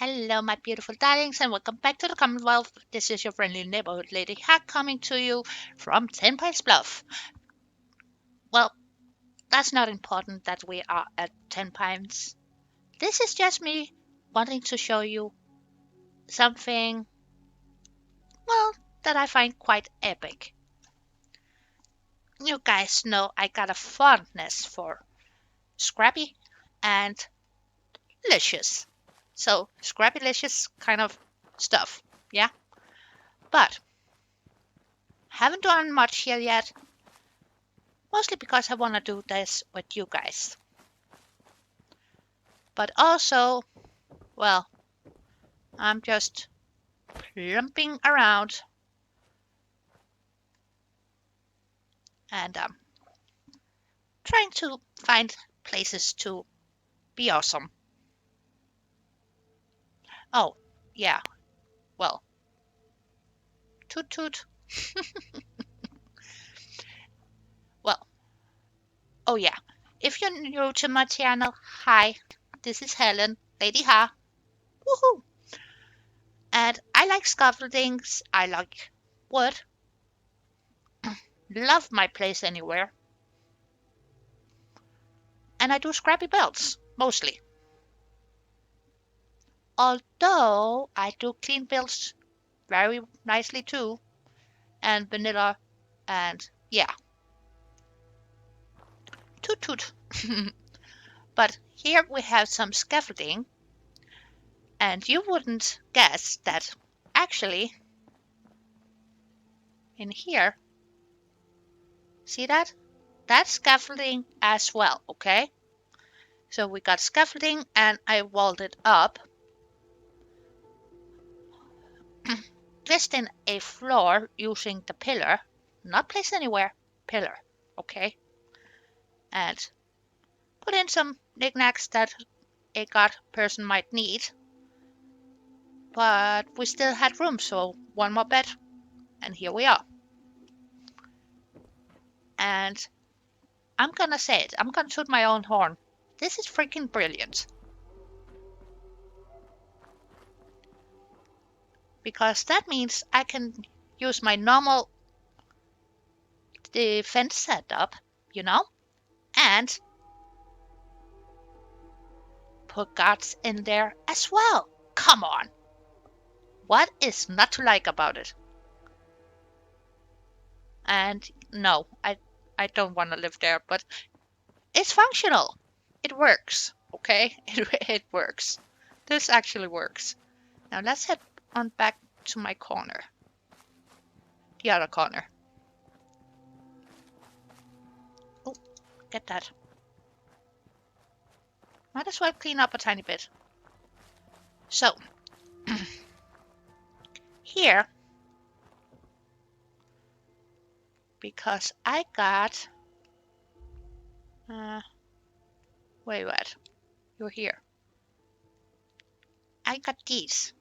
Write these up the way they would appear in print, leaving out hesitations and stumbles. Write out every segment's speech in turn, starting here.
Hello, my beautiful darlings, and welcome back to the Commonwealth. This is your friendly neighborhood lady Hack coming to you from 10 Pines Bluff. Well, that's not important that we are at 10 Pines. This is just me wanting to show you something, well, that I find quite epic. You guys know I got a fondness for Scrappy and Licious. So, Scrappy-licious kind of stuff, yeah? But, haven't done much here yet. Mostly because I want to do this with you guys. But also, well, I'm just plumping around and trying to find places to be awesome. Oh, yeah, well, toot toot. Well, oh yeah, if you're new to my channel, hi, this is Helen, Lady Ha. Woohoo! And I like scaffoldings, I like wood, love my place anywhere, and I do scrappy belts, mostly. Although I do clean builds very nicely too, and vanilla, and yeah, toot toot. But here we have some scaffolding, and you wouldn't guess that actually in here, see that? That's scaffolding as well, okay? So we got scaffolding and I walled it up. Just in a floor using the pillar, not placed anywhere, pillar, okay? And put in some knickknacks that a god person might need. But we still had room, so one more bed, and here we are. And I'm gonna say it, I'm gonna toot my own horn. This is freaking brilliant. Because that means I can use my normal defense setup, you know, and put guards in there as well. Come on. What is not to like about it? And no, I don't want to live there, but it's functional. It works, okay? It works. This actually works. Now let's head on back to my corner. The other corner. Oh, get that. Might as well clean up a tiny bit. So, here, because I got... wait, what? You're here. I got these.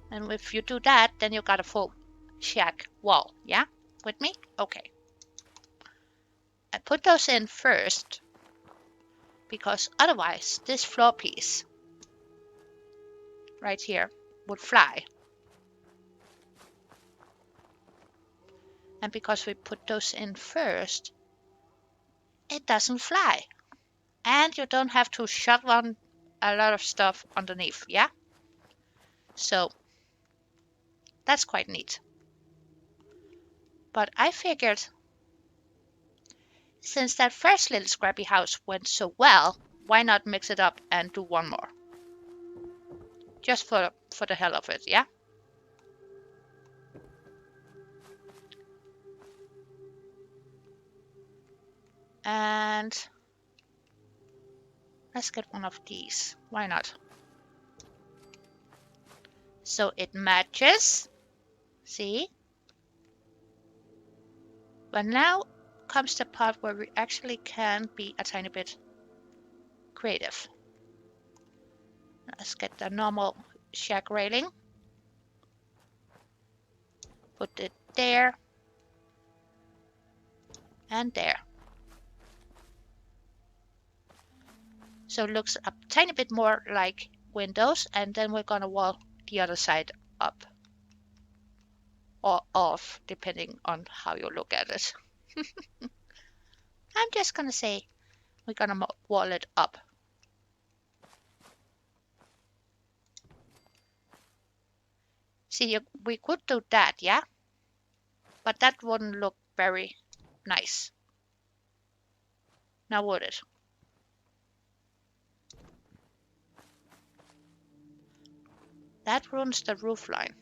And if you do that, then you got a full shack wall, yeah? With me? Okay. I put those in first, because otherwise this floor piece right here would fly. And because we put those in first, it doesn't fly. And you don't have to shove on a lot of stuff underneath, yeah? So that's quite neat. But I figured, since that first little scrappy house went so well, why not mix it up and do one more? Just for the hell of it, yeah? And let's get one of these. Why not? So it matches. See? But now comes the part where we actually can be a tiny bit creative. Let's get the normal shack railing. Put it there. And there. So it looks a tiny bit more like windows, and then we're gonna wall the other side up or off, depending on how you look at it. I'm just gonna say we're gonna wall it up. See, we could do that, yeah? But that wouldn't look very nice. Now would it? That ruins the roof line.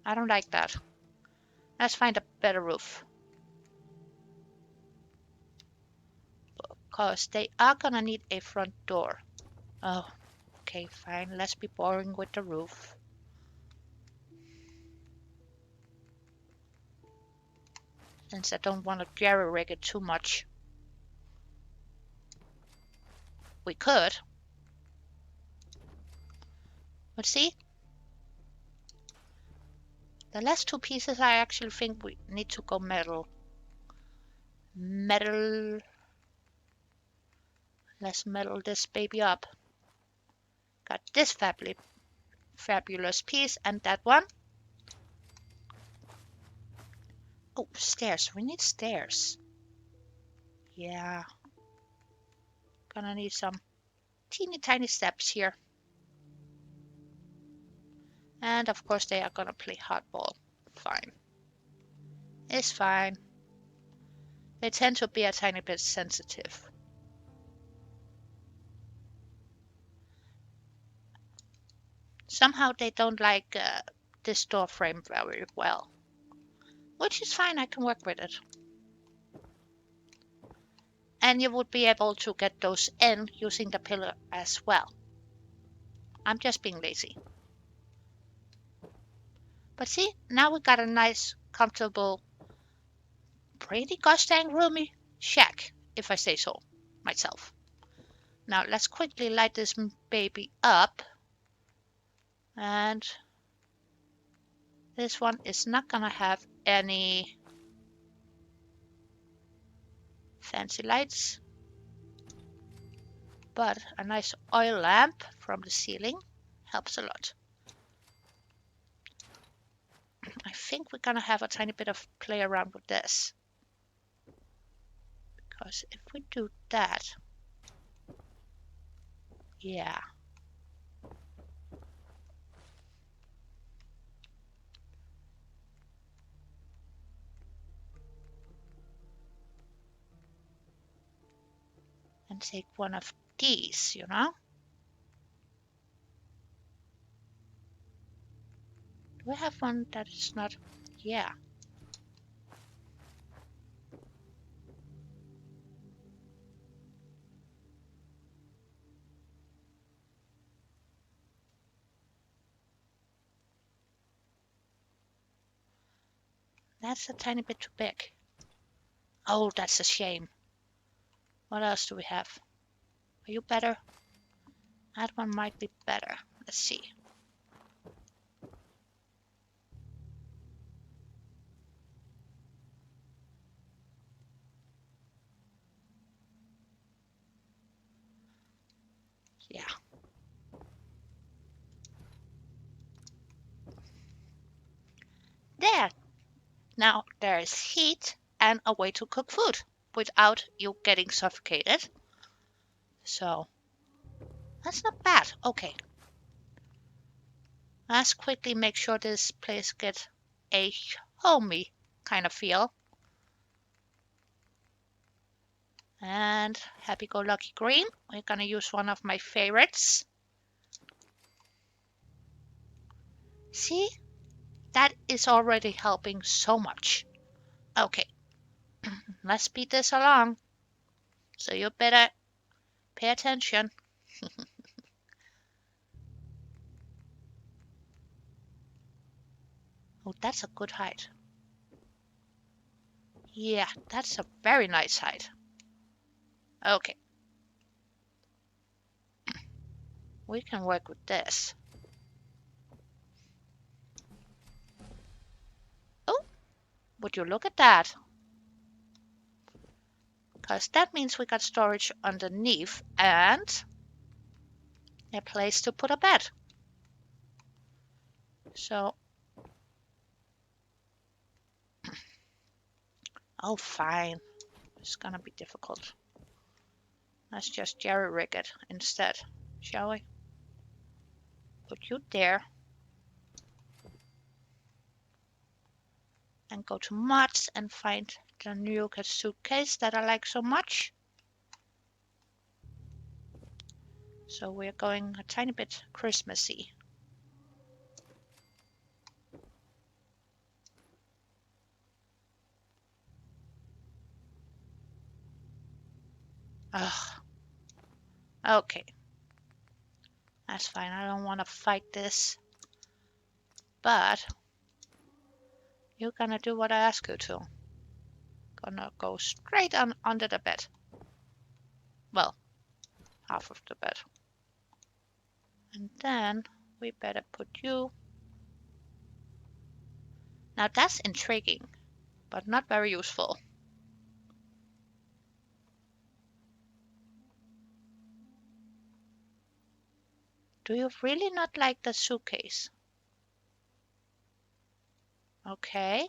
I don't like that. Let's find a better roof. Because they are gonna need a front door. Oh, okay, fine. Let's be boring with the roof. Since I don't want to jerry-rig it too much. We could. But see? The last two pieces I actually think we need to go metal. Metal. Let's metal this baby up. Got this fabulous piece and that one. Oh, stairs. We need stairs. Yeah. Gonna need some teeny tiny steps here. And of course they are gonna play hardball. Fine. It's fine. They tend to be a tiny bit sensitive. Somehow they don't like this door frame very well. Which is fine, I can work with it. And you would be able to get those in using the pillar as well. I'm just being lazy. But see, now we got a nice, comfortable, pretty gosh dang roomy shack, if I say so myself. Now let's quickly light this baby up. And this one is not gonna have any fancy lights, but a nice oil lamp from the ceiling helps a lot. I think we're gonna have a tiny bit of play around with this. Because if we do that, yeah. And take one of these, you know? Do we have one that is not? Yeah. That's a tiny bit too big. Oh, that's a shame. What else do we have? Are you better? That one might be better. Let's see. Yeah. There. Now there is heat and a way to cook food without you getting suffocated. So that's not bad. Okay. Let's quickly make sure this place gets a homey kind of feel. And happy-go-lucky green. We're gonna use one of my favorites. See? That is already helping so much. Okay. Let's speed this along. So you better pay attention. Oh, that's a good height. Yeah, that's a very nice height. Okay. We can work with this. Oh, would you look at that? Because that means we got storage underneath and a place to put a bed. So, oh, fine. It's gonna be difficult. Let's just jerry-rig it instead, shall we? Put you there. And go to mods and find the new suitcase that I like so much. So we're going a tiny bit Christmassy. Ugh. Okay. That's fine. I don't want to fight this. But you're gonna do what I ask you to. Gonna go straight on under the bed. Well, half of the bed. And then we better put you. Now that's intriguing, but not very useful. Do you really not like the suitcase? Okay.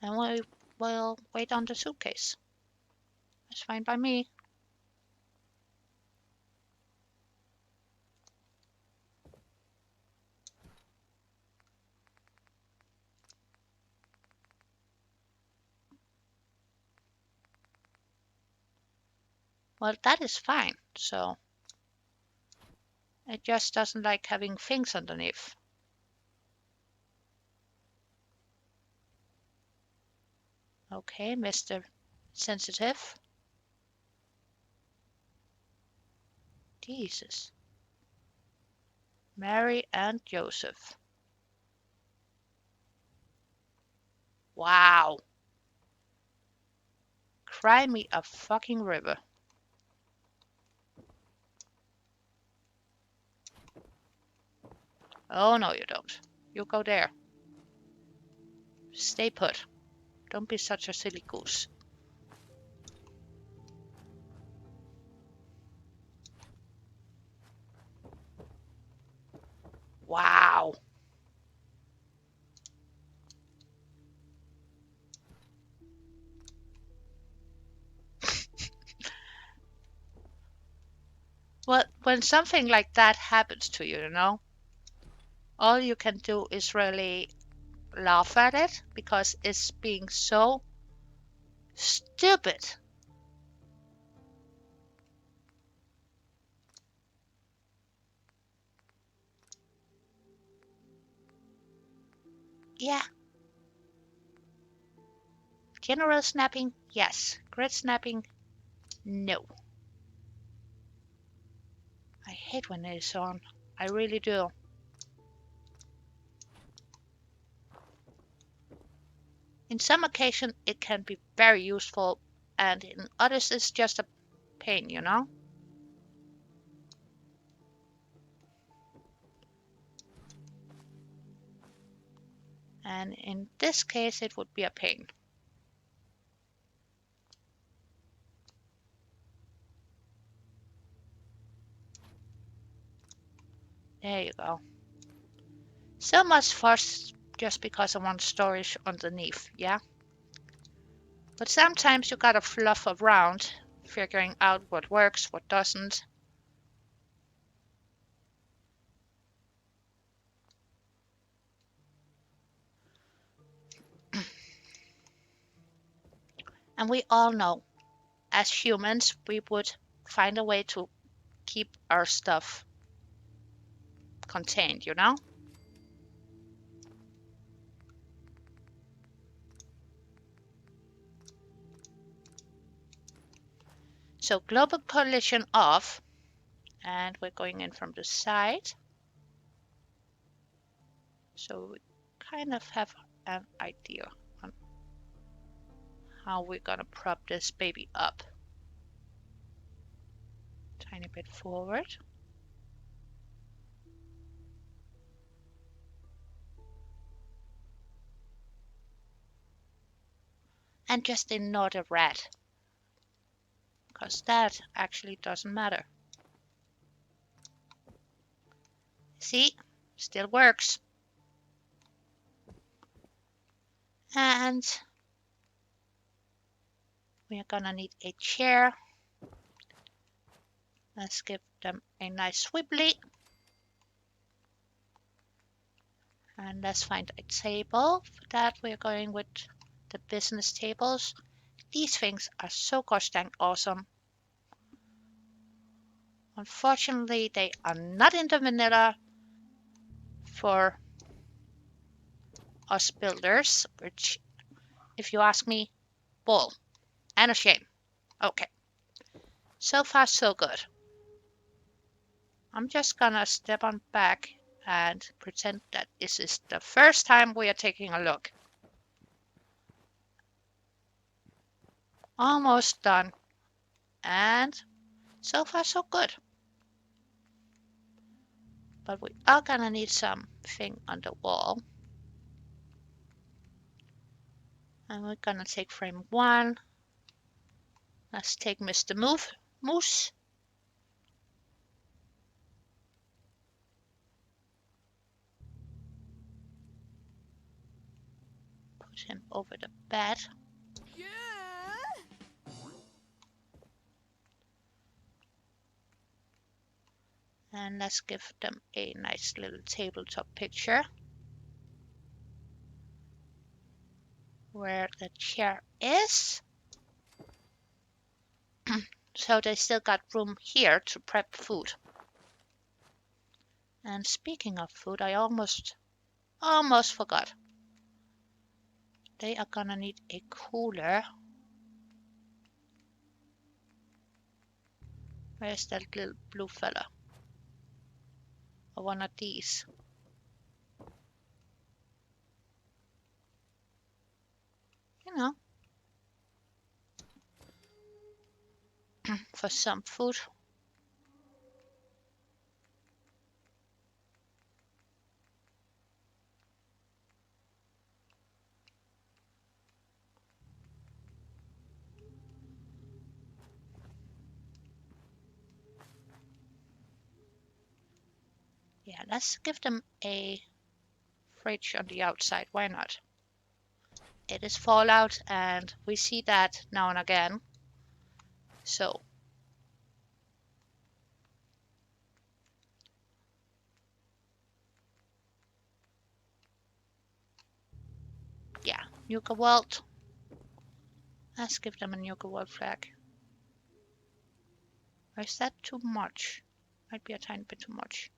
Then we will wait on the suitcase. That's fine by me. Well, that is fine. So it just doesn't like having things underneath. Okay, Mr. Sensitive. Jesus. Mary and Joseph. Wow. Cry me a fucking river. Oh, no, you don't. You go there. Stay put. Don't be such a silly goose. Wow. Well, when something like that happens to you, all you can do is really laugh at it because it's being so stupid. Yeah. General snapping, yes. Grid snapping, no. I hate when it is on. I really do. In some occasions, it can be very useful, and in others, it's just a pain. And in this case, it would be a pain. There you go. So much fuss just because I want storage underneath, yeah? But sometimes you gotta fluff around, figuring out what works, what doesn't. And we all know, as humans, we would find a way to keep our stuff contained. So global collision off, and we're going in from the side. So we kind of have an idea on how we're gonna prop this baby up. Tiny bit forward. And just ignore the red, because that actually doesn't matter. See, still works. And we are gonna need a chair. Let's give them a nice swivelly. And let's find a table. For that, we're going with the business tables. These things are so gosh dang awesome. Unfortunately, they are not in the vanilla for us builders, which, if you ask me, bull and a shame. Okay, so far so good. I'm just gonna step on back and pretend that this is the first time we are taking a look. Almost done. And so far so good. But we are gonna need something on the wall. And we're gonna take frame 1. Let's take Mr. Moose. Put him over the bed. And let's give them a nice little tabletop picture where the chair is. So they still got room here to prep food. And speaking of food, I almost forgot. They are gonna need a cooler. Where's that little blue fella? Or one of these. You know, for some food. Yeah, let's give them a fridge on the outside. Why not? It is Fallout, and we see that now and again. So, yeah, Nuka World. Let's give them a Nuka World flag. Or is that too much? Might be a tiny bit too much.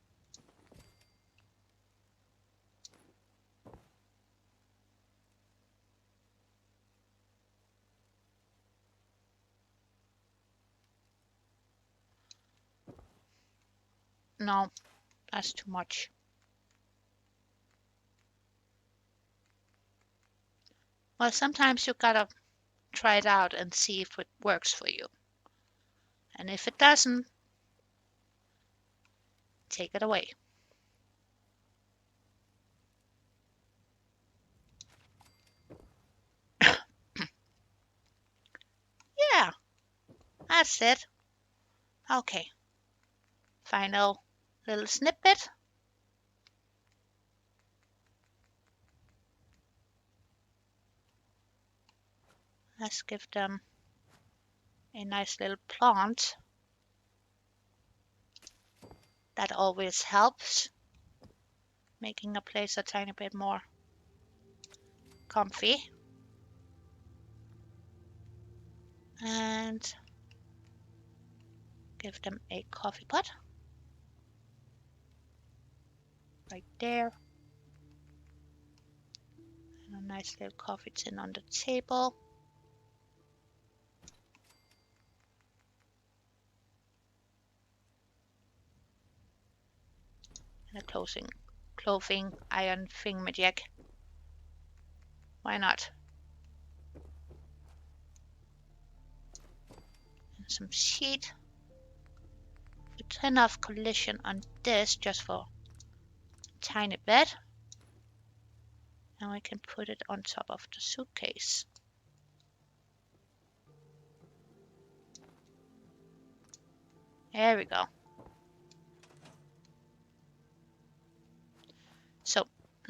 No, that's too much. Well, sometimes you gotta try it out and see if it works for you. And if it doesn't, take it away. Yeah, that's it. Okay, final little snippet. Let's give them a nice little plant. That always helps, making a place a tiny bit more comfy. And give them a coffee pot right there. And a nice little coffee tin on the table. And a clothing iron thingamajig. Why not? And some sheet. With enough collision on this just for a tiny bit. And we can put it on top of the suitcase. There we go.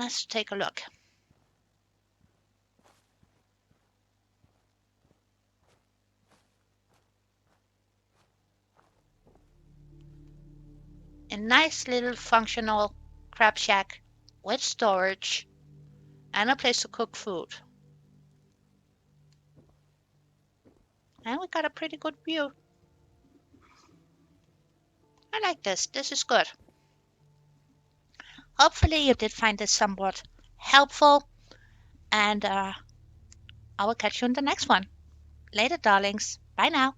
Let's take a look. A nice little functional crab shack with storage and a place to cook food. And we got a pretty good view. I like this. This is good. Hopefully you did find this somewhat helpful, and I will catch you in the next one. Later, darlings. Bye now.